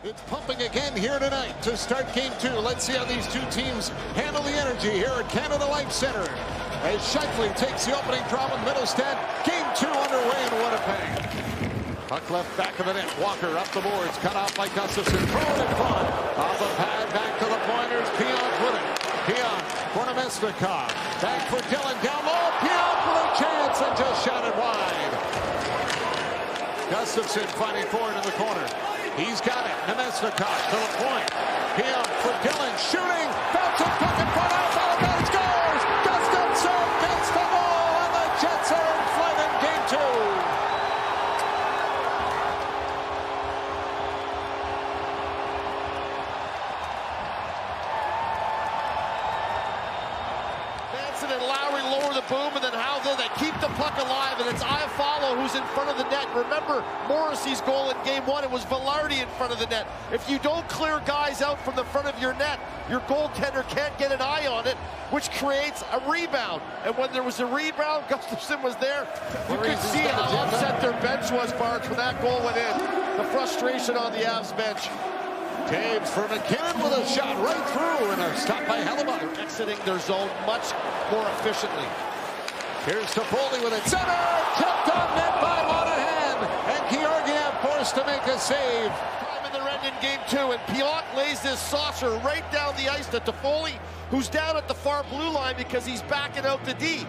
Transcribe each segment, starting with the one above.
It's pumping again here tonight to start game 2. Let's see how these two teams handle the energy here at Canada Life Center. As Scheifele takes the opening draw with Middlestead. Game 2 underway in Winnipeg. Puck left back of the net. Walker up the boards. Cut off by Gustafsson. Throw it in front. Off the pad. Back to the pointers. Pionk with it. Pionk for Nemesnikov. Back for Dillon. Down low. Pionk with a chance and just shot it wide. Gustafsson fighting forward in the corner. He's got it. Nemesnikov to the point. Pionk for Dillon. Shooting. Bouncing puck in front. Avalanche scores. Gustafsson gets the ball. And the Jets are in flight in game 2. And Lowry lower the boom, and then how they keep the puck alive, and it's Iafallo who's in front of the net. Remember Morrissey's goal in game 1, it was Velarde in front of the net. If you don't clear guys out from the front of your net, your goaltender can't get an eye on it, which creates a rebound. And when there was a rebound, Gustafsson was there. You could see how upset their bench was, Barnes, when that goal went in. The frustration on the Avs bench. Taves for McKinnon with a shot right through, and a stop by Hellebuck. Exiting their zone much more efficiently. Here's Toffoli with it. Center! Kept on net by Monahan. And Georgiev forced to make a save. Time in the end in game 2, and Pionk lays this saucer right down the ice to Toffoli, who's down at the far blue line because he's backing out the D.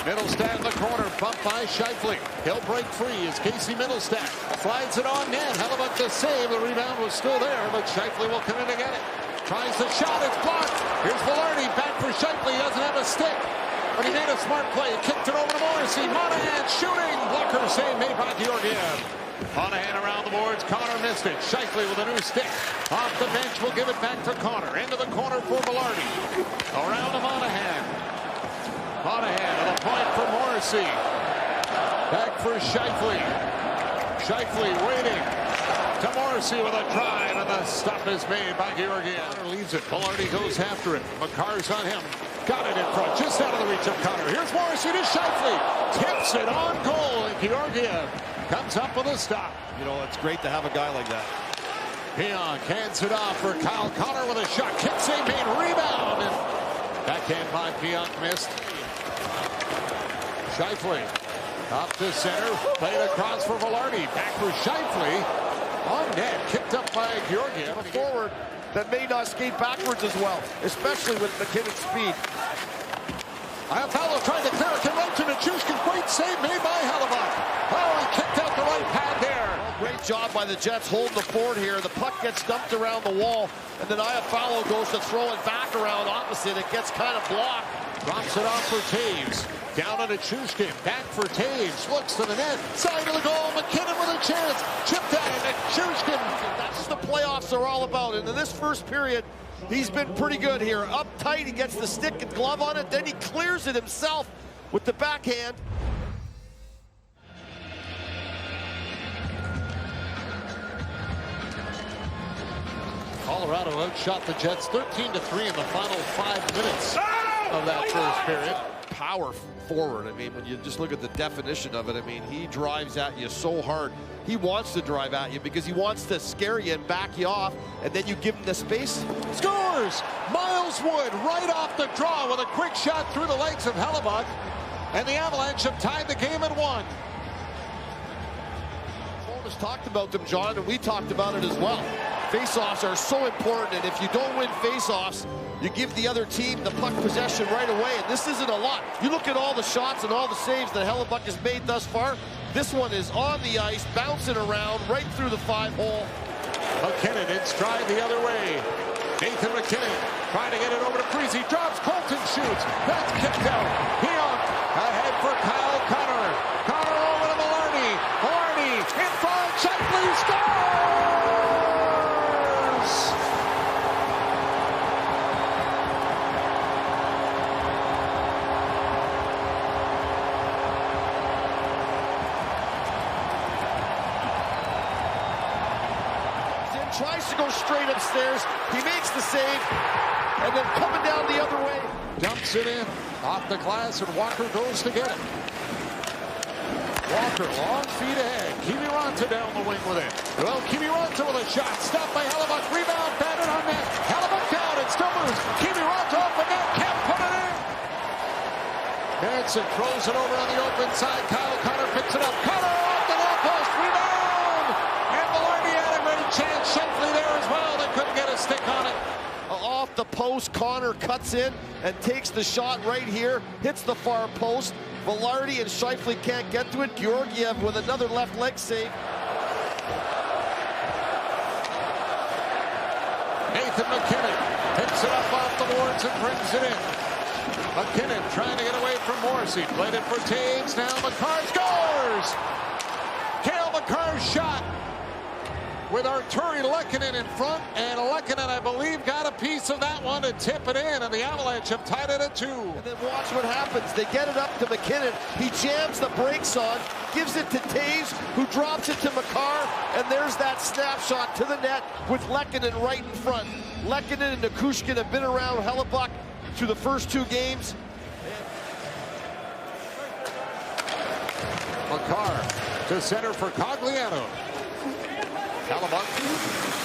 Middlestead in the corner, bumped by Scheifele. He'll break free as Casey Middlestead slides it on net. Hellebuck to save. The rebound was still there, but Scheifele will come in to get it. Tries the shot, it's blocked. Here's Velarde, back for Scheifele. He doesn't have a stick, but he made a smart play. Kicked it over to Morrissey. Monahan shooting. Blocker save made by Georgiev. Monahan around the boards. Connor missed it. Scheifele with a new stick. Off the bench, will give it back to Connor. Into the corner for Velarde. Around to Monahan. Monahan to the point for Morrissey. Back for Scheifele. Scheifele waiting to Morrissey with a drive, and the stop is made by Georgiev. Connor leaves it. Velarde goes after it. Makar's on him. Got it in front, just out of the reach of Connor. Here's Morrissey to Scheifele. Tips it on goal, and Georgiev comes up with a stop. You know, it's great to have a guy like that. Pionk hands it off for Kyle Connor with a shot. Kick save made, rebound, and backhand by Pionk missed. Scheifele up to center, played across for Velarde. Back for Scheifele. On net, kicked up by Georgiev. A forward that may not skate backwards as well, especially with McKinnon's speed. Iafallo tried to clear it to Nichushkin. Great save made by Hellebuck. Oh, he kicked out the right pad there. Great job by the Jets holding the fort here. The puck gets dumped around the wall, and then Iafallo goes to throw it back around opposite. It gets kind of blocked. Drops it off for Taves. Down on Nichushkin. Back for Taves. Looks to the net. Side of the goal. McKinnon with a chance. Chipped out of Nichushkin. That's what the playoffs are all about. And in this first period, he's been pretty good here. Up tight, he gets the stick and glove on it. Then he clears it himself with the backhand. Colorado outshot the Jets 13-3 in the final 5 minutes of that first period. Power forward. I mean, when you just look at the definition of it, I mean, he drives at you so hard. He wants to drive at you because he wants to scare you and back you off, and then you give him the space. Scores! Miles Wood right off the draw with a quick shot through the legs of Hellebuck, and the Avalanche have tied the game at 1. Holmes talked about them, John, and we talked about it as well. Faceoffs are so important, and if you don't win faceoffs, you give the other team the puck possession right away, and this isn't a lot. You look at all the shots and all the saves that Hellebuck has made thus far. This one is on the ice, bouncing around right through the 5-hole. McKinnon in stride the other way. Nathan McKinnon trying to get it over to Freese. Drops, Colton shoots. That's kicked out. Pionk ahead for Kyle Connor. Connor over to Velarde. Velarde in front. Scheifele scores! Tries to go straight upstairs. He makes the save, and then coming down the other way. Dumps it in off the glass, and Walker goes to get it. Walker, long feet ahead. Kiviranta down the wing with it. Well, Kiviranta with a shot. Stopped by Hellebuyck. Rebound, batted on net. Hellebuyck down. It still moves. Kiviranta off the net. Can't put it in. Manson throws it over on the open side. Kyle Connor picks it up. Connor off the goal post. Rebound. And Velarde had a great chance. Shifley there as well. They couldn't get a stick on it. Off the post, Connor cuts in and takes the shot right here. Hits the far post. Velarde and Shifley can't get to it. Georgiev with another left leg save. Nathan MacKinnon picks it up off the boards and brings it in. MacKinnon trying to get away from Morrissey. Played it for Taves. Now Makar scores! Cale Makar's shot with Artturi Lehkonen in front. And Lehkonen, I believe, got a piece of that one to tip it in. And the Avalanche have tied it at 2. And then watch what happens. They get it up to MacKinnon. He jams the brakes on, gives it to Taves, who drops it to Makar. And there's that snapshot to the net with Lehkonen right in front. Lehkonen and Nichushkin have been around Hellebuyck through the first 2 games. Makar to center for Cogliano. Hellebuyck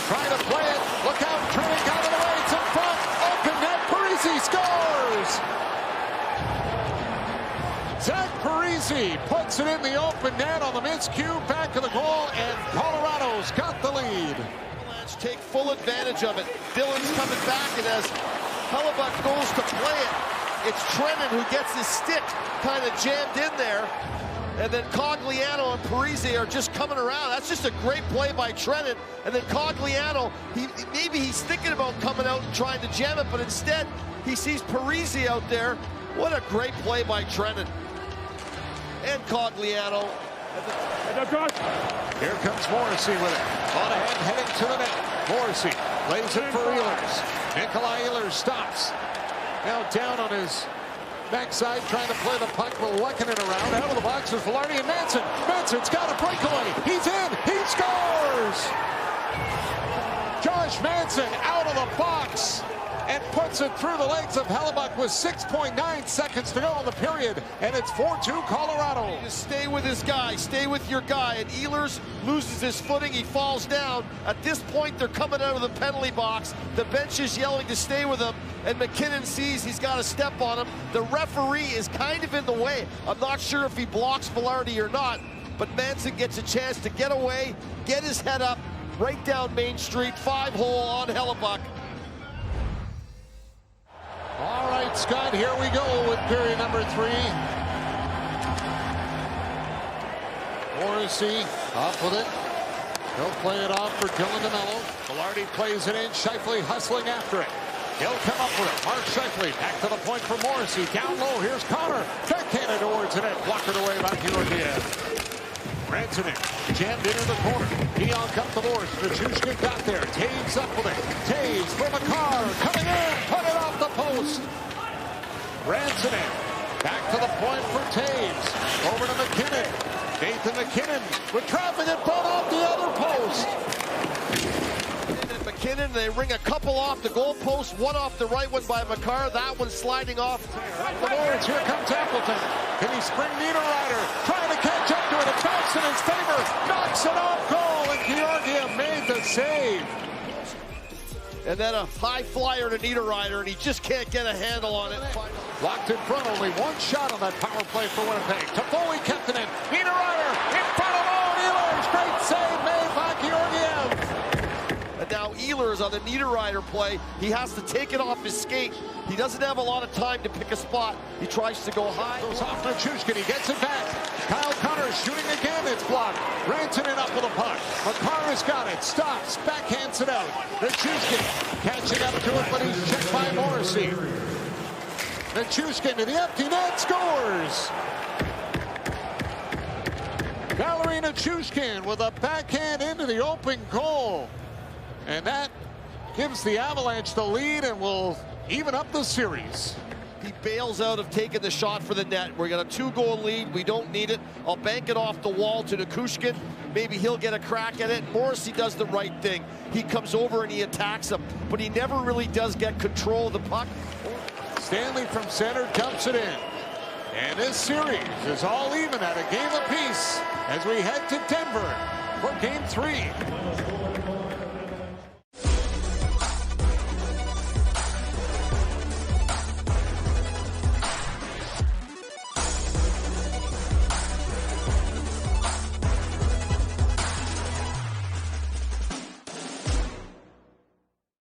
trying to play it. Look out, Trinity got it away. It's in front. Open net. Parisi scores. Zach Parisi puts it in the open net on the miscue. Back of the goal, and Colorado's got the lead. Avalanche take full advantage of it. Dillon's coming back, and as Hellebuyck goes to play it, it's Trennan who gets his stick kind of jammed in there. And then Cogliano and Parisi are just coming around. That's just a great play by Trennan. And then Cogliano, maybe he's thinking about coming out and trying to jam it, but instead he sees Parisi out there. What a great play by Trennan. And Cogliano. Here comes Morrissey with it. On ahead, heading to the net. Morrissey plays it for Ehlers. Nikolai Ehlers stops. Now down on his backside, trying to play the puck with Lehkonen around. Out of the box is Velarde and Manson. Manson's got a breakaway. He's in. He scores! Josh Manson out of the box and puts it through the legs of Hellebuyck with 6.9 seconds to go in the period. And it's 4-2 Colorado. Just stay with his guy. Stay with your guy. And Ehlers loses his footing. He falls down. At this point, they're coming out of the penalty box. The bench is yelling to stay with him. And MacKinnon sees he's got a step on him. The referee is kind of in the way. I'm not sure if he blocks Velarde or not, but Manson gets a chance to get away, get his head up, right down Main Street, 5-hole on Hellebuyck. All right, Scott, here we go with period number 3. Morrissey up with it. He'll play it off for Dylan DeMello. Velarde plays it in. Shifley hustling after it. He'll come up with it. Mark Shifley back to the point for Morrissey. Down low, here's Connor. Backhanded towards it and blocked it away by Georgiev. Rantanen jammed into the corner. Pionk up the boards. Nichushkin got there. Taves up with it. Taves for Makar. Coming in. Put it off the post. Rantanen back to the point for Taves. Over to MacKinnon. Nathan MacKinnon with traffic and front off the other post. MacKinnon, they ring a couple off the goal post, one off the right one by Makar, that one sliding off. The boards, here comes Appleton. Can he spring Niederreiter? Trying to catch up to it, it bounced in his favor, knocks it off goal, and Georgiev made the save. And then a high flyer to Niederreiter, and he just can't get a handle on it. Locked in front, only one shot on that power play for Winnipeg. Toffoli kept it in. Niederreiter in front of Owen Ehlers. Great save made by Georgiev. And now Ehlers on the Niederreiter play, he has to take it off his skate. He doesn't have a lot of time to pick a spot. He tries to go high. Goes off Nichushkin, he gets it back. Kyle Connor shooting again, it's blocked. Rantanen up with a puck. Makar has got it, stops, backhands it out. Nichushkin catching up to it, but he's checked by Morrissey. Nichushkin to the empty net, scores! Valeri Nichushkin with a backhand into the open goal. And that gives the Avalanche the lead and will even up the series. He bails out of taking the shot for the net. We got a 2-goal lead. We don't need it. I'll bank it off the wall to Nichushkin. Maybe he'll get a crack at it. Morrissey does the right thing. He comes over and he attacks him, but he never really does get control of the puck. Stanley from center dumps it in. And this series is all even at a game apiece as we head to Denver for Game 3.